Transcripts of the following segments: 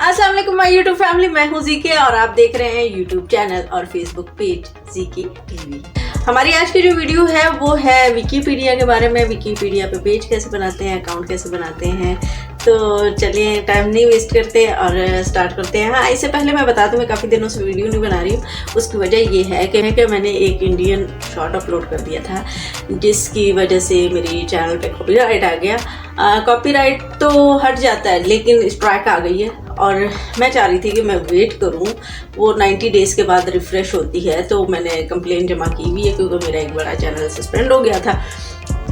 अस्सलाम वालेकुम my YouTube family, मैं हूँ ज़ीके और आप देख रहे हैं यूट्यूब चैनल और फेसबुक पेज ज़ीके टीवी। हमारी आज की जो वीडियो है वो है विकीपीडिया के बारे में। विकीपीडिया पे पेज कैसे बनाते हैं, अकाउंट कैसे बनाते हैं। तो चलिए टाइम नहीं वेस्ट करते और स्टार्ट करते हैं। हाँ, इससे पहले मैं बता दूँ, मैं काफ़ी दिनों से वीडियो नहीं बना रही हूँ। उसकी वजह ये है कि मैंने एक इंडियन शॉर्ट अपलोड कर दिया था, जिसकी वजह से मेरी चैनल पे कॉपीराइट आ गया। कॉपीराइट तो हट जाता है लेकिन स्ट्राइक आ गई है और मैं चाह रही थी कि मैं वेट करूं, वो 90 डेज़ के बाद रिफ़्रेश होती है। तो मैंने कंप्लेन जमा की हुई है क्योंकि मेरा एक बड़ा चैनल सस्पेंड हो गया था।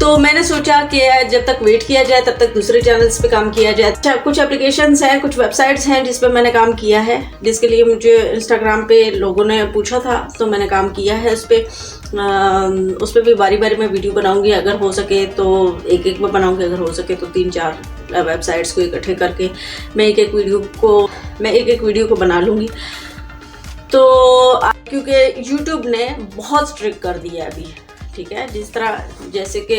तो मैंने सोचा कि जब तक वेट किया जाए तब तक दूसरे चैनल्स पे काम किया जाए। अच्छा, कुछ एप्लीकेशंस हैं, कुछ वेबसाइट्स हैं जिस पे मैंने काम किया है, जिसके लिए मुझे इंस्टाग्राम पे लोगों ने पूछा था, तो मैंने काम किया है उस पर भी बारी बारी मैं वीडियो बनाऊंगी। अगर हो सके तो एक एक बार बनाऊंगी, अगर हो सके तो 3-4 वेबसाइट्स को इकट्ठे करके मैं एक एक वीडियो को बना लूँगी। तो क्योंकि यूट्यूब ने बहुत स्ट्रिक्ट कर दिया है अभी, ठीक है। जिस तरह जैसे कि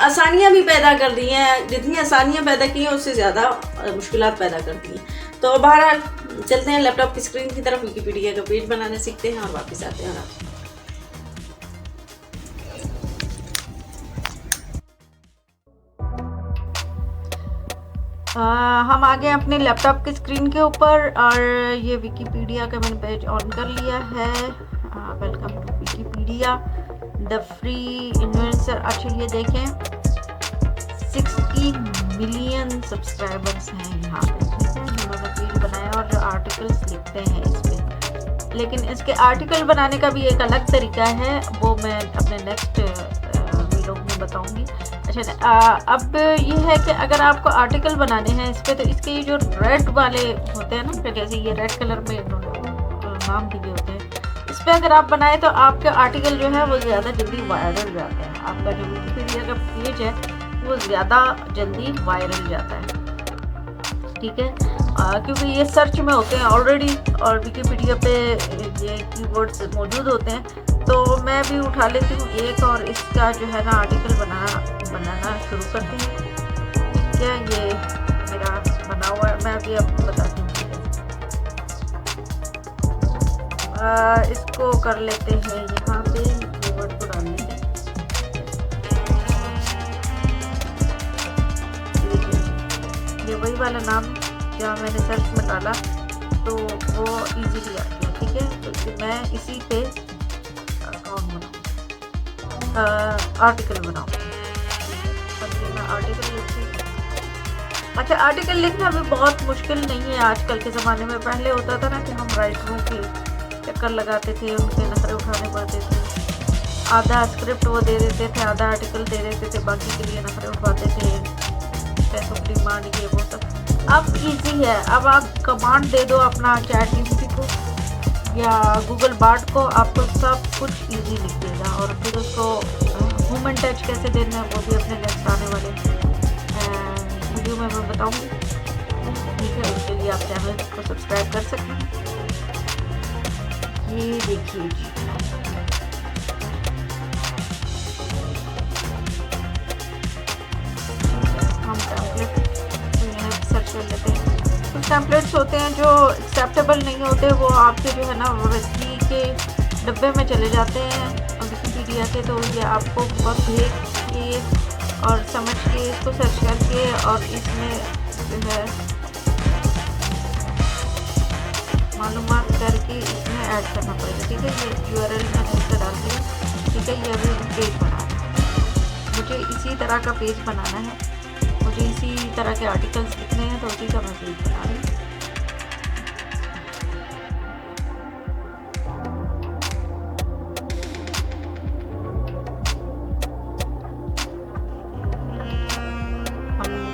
आसानियाँ भी पैदा कर दी हैं, जितनी आसानियाँ पैदा की हैं उससे ज़्यादा मुश्किलात पैदा कर दी हैं। तो बहरहाल चलते हैं लैपटॉप की स्क्रीन की तरफ, विकीपीडिया का पेज बनाने सीखते हैं और वापस आते हैं। हम आ गए अपने लैपटॉप की स्क्रीन के ऊपर और ये विकीपीडिया का मैंने पेज ऑन कर लिया है। Welcome to Wikipedia the free influencer. अच्छा, ये देखें 60 मिलियन सब्सक्राइबर्स हैं यहाँ पे, ठीक है। उन्होंने पेज बनाया और जो आर्टिकल्स लिखते हैं इस पे, लेकिन इसके आर्टिकल बनाने का भी एक अलग तरीका है, वो मैं अपने नेक्स्ट वीडियो में बताऊंगी। अच्छा, अब ये है कि अगर आपको आर्टिकल बनाने हैं इस पे, तो इसके ये जो रेड वाले होते हैं ना, जैसे ये रेड कलर में नाम दिए होते हैं, इस पे अगर आप बनाए तो आपके आर्टिकल जो है वो ज़्यादा जल्दी वायरल जाते हैं। आपका जो विकीपीडिया का पेज है वो ज़्यादा जल्दी वायरल जाता है, ठीक है। क्योंकि ये सर्च में होते हैं ऑलरेडी और विकीपीडिया पे ये कीवर्ड्स मौजूद होते हैं। तो मैं भी उठा लेती हूँ एक और इसका जो है ना आर्टिकल बनाना शुरू करती हूँ। क्या ये मेरा बना हुआ है, मैं अभी आपको बताती हूँ। इसको कर लेते हैं, यहाँ पे कीवर्ड को डाल लेते हैं। ये वही वाला नाम जहाँ मैंने सर्च में डाला तो वो इजीली आ गया, ठीक है। तो मैं इसी पे आर्टिकल बनाऊँ। आर्टिकल लिखते। अच्छा, आर्टिकल लिखना भी बहुत मुश्किल नहीं है आजकल के ज़माने में। पहले होता था ना कि हम राइटरों के चक्कर लगाते थे, उनके नखरे उठाने पड़ते थे। आधा स्क्रिप्ट वो दे देते थे, आधा आर्टिकल दे देते थे, बाकी के लिए नखरे उठवाते थे, पैसों की डिमांड, ये वो सब। अब इजी है, अब आप कमांड दे दो अपना चैट जीपीटी को या गूगल बार्ड को, आपको सब कुछ इजी लिख देगा। और फिर उसको ह्यूमन टच कैसे देना है वो भी अपने नेक्स्ट आने वाले वीडियो में मैं बताऊंगी, ठीक है। उसके लिए आप चैनल को सब्सक्राइब कर सकते हैं। ये देखिए जी, हम टेम्पलेट सर्च कर लेते हैं। कुछ टेम्पलेट्स होते हैं जो एक्सेप्टेबल नहीं होते, वो आपके जो है ना वही के डब्बे में चले जाते हैं विकीपीडिया के। तो ये आपको बहुत देख के और समझ के इसको सर्च करके और इसमें जो है मालूमात करके इसमें ऐड करना पड़ेगा, ठीक है। ये URL मैंने इसका डाल दिया, ठीक है। ये अभी पेज बनाना है, मुझे इसी तरह का पेज बनाना है, मुझे इसी तरह के आर्टिकल्स लिखने हैं, तो उसी का मैं पेज बना रही हूँ।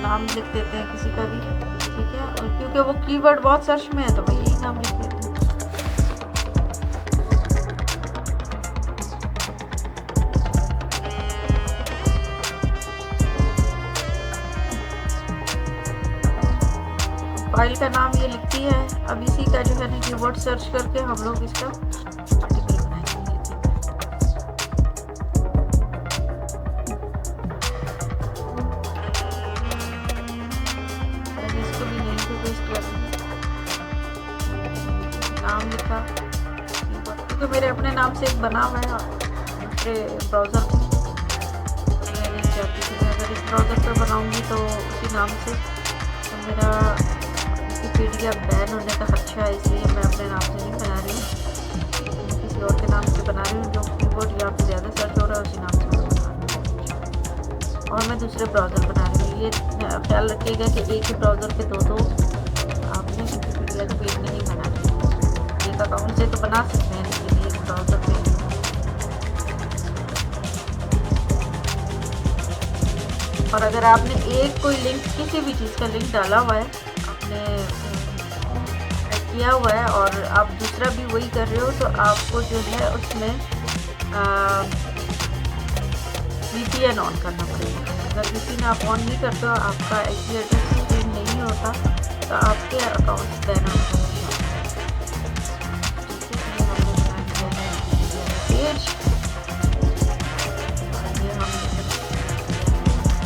नाम लिख देते हैं किसी का भी, ठीक है। और क्योंकि वो कीवर्ड बहुत सर्च में है तो मैं यही नाम लिख देती हूँ। फाइल का नाम ये लिखती है। अब इसी का जो है ना कीवर्ड सर्च करके हम लोग इसका आर्टिकल बनाएंगे। क्योंकि मेरे अपने नाम से एक बना हुआ है दूसरे ब्राउज़र में, मैं नहीं चाहती कि मैं अगर इस ब्राउज़र पर बनाऊँगी तो उसी नाम से तो मेरा विकिपीडिया बैन होने का खदशा है, इसलिए मैं अपने नाम से नहीं बना रही हूँ, मैं किसी और के नाम से बना रही हूँ। जो कीबोर्ड यहाँ पे ज़्यादा सर्च हो रहा है उसी नाम से मैं बना रही हूँ, और मैं दूसरे ब्राउज़र बना रही हूँ। ये ख्याल रखिएगा कि एक ही ब्राउज़र पे दो आपने विकिपीडिया के पेज नहीं बनाने, एक अकाउंट से तो बना सकते हैं लेकिन एक ब्राउज़र पे। और अगर आपने एक कोई लिंक, किसी भी चीज़ का लिंक डाला हुआ है, आपने किया हुआ है और आप दूसरा भी वही कर रहे हो, तो आपको जो है उसमें VPN ऑन करना पड़ेगा। अगर VPN आप ऑन नहीं करते हो, आपका IP एड्रेस चेंज नहीं होता, तो आपके अकाउंट बैन होने पेज। ये हम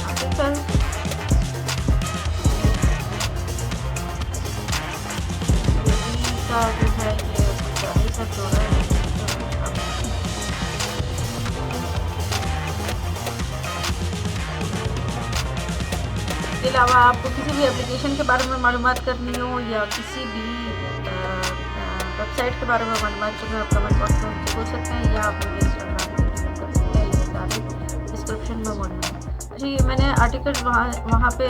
आर्टिकल का जो है ये सारे सब जो है इसके अलावा आपको किसी भी एप्लीकेशन के बारे में मालूमात करनी हो या किसी भी वेबसाइट के बारे में मालूमात करनी हो, आप कमेंट बॉक्स में मुझे बोल सकते हैं या आप मुझे इंस्टाग्राम पे DM कर सकते हैं, ये सारे डिस्क्रिप्शन में मौजूद है। अच्छा, ये मैंने आर्टिकल वहाँ पे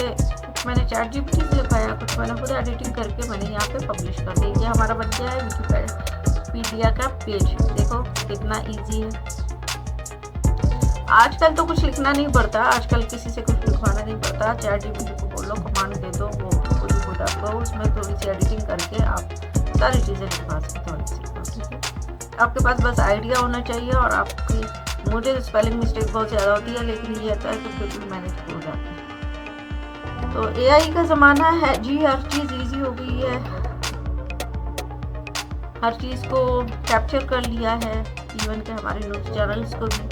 मैंने ChatGPT से लिखाया, कुछ मैंने खुद एडिटिंग करके मैंने यहाँ पे पब्लिश कर दी। ये हमारा बन गया है विकिपीडिया का पेज, देखो कितना ईजी है। आजकल तो कुछ लिखना नहीं पड़ता, आजकल किसी से कुछ लिखवाना नहीं पड़ता, ChatGPT को बोलो, कमांड दे दो, वो खुद आपको उसमें थोड़ी सी एडिटिंग करके आप सारी चीज़ें लिखवा सकते हो। आपके पास बस आइडिया होना चाहिए, और आपकी मुझे स्पेलिंग मिस्टेक बहुत ज़्यादा होती है, लेकिन ये आता है कि बिल्कुल मैनेज हो जाता है। तो AI का ज़माना है जी, हर चीज़ ईजी हो गई है, हर चीज़ को कैप्चर कर लिया है, इवन के हमारे न्यूज़ चैनल्स को भी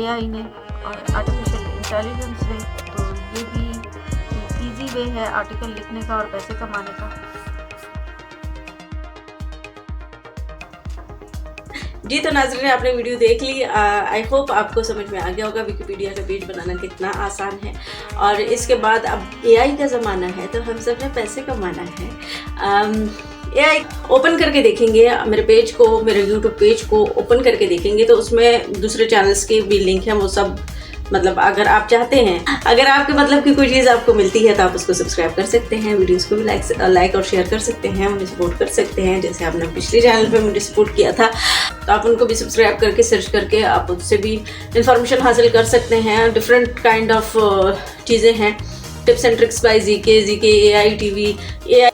AI ने और आर्टिफिशियल इंटेलिजेंस ने। तो ये भी ईजी वे है आर्टिकल लिखने का और पैसे कमाने का। जी, तो नाज़रीन आपने वीडियो देख ली। आई होप आपको समझ में आ गया होगा विकिपीडिया का पेज बनाना कितना आसान है। और इसके बाद अब AI का ज़माना है, तो हम सब ने पैसे कमाना है। AI ओपन करके देखेंगे, मेरे पेज को, मेरे YouTube पेज को ओपन करके देखेंगे तो उसमें दूसरे चैनल्स के भी लिंक हैं, वो सब मतलब अगर आप चाहते हैं, अगर आपके मतलब की कोई चीज़ आपको मिलती है तो आप उसको सब्सक्राइब कर सकते हैं, वीडियोस को भी लाइक और शेयर कर सकते हैं, मुझे सपोर्ट कर सकते हैं। जैसे आपने पिछले चैनल पे मुझे सपोर्ट किया था, तो आप उनको भी सब्सक्राइब करके सर्च करके आप उससे भी इंफॉर्मेशन हासिल कर सकते हैं। डिफरेंट काइंड ऑफ चीज़ें हैं, tips and tricks bye GK AI TV AI